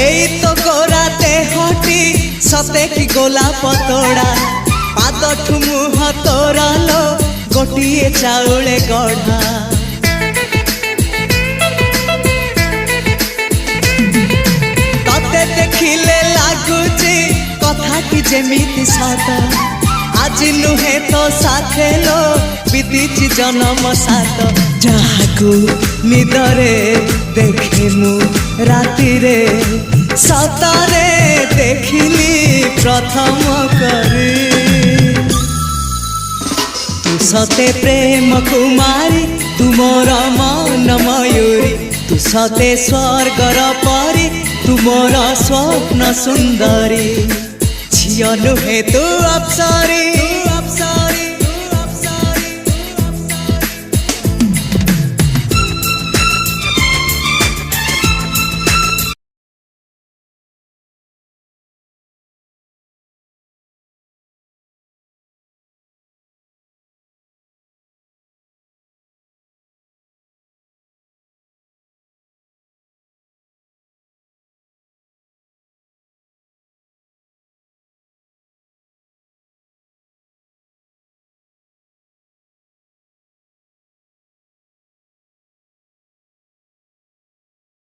एई तो गोरा देहटी सते कि गोलाप तोड़ा पाद मुह तोरा लो गोटिए चाउले गढ़ा तते देखिले लागुची कथाटी जेमिति सत आज नुहे तो साथे लो बीतीची जन्म सात जहाकू निदरे देखे मु राति रे सतरे देखिली प्रथम करी तू सते प्रेम कुमारी तू मोर मन मयूरी तू सते स्वर्गर परी तू मोर स्वप्न सुंदरी झियो नुहे तू अप्सरी।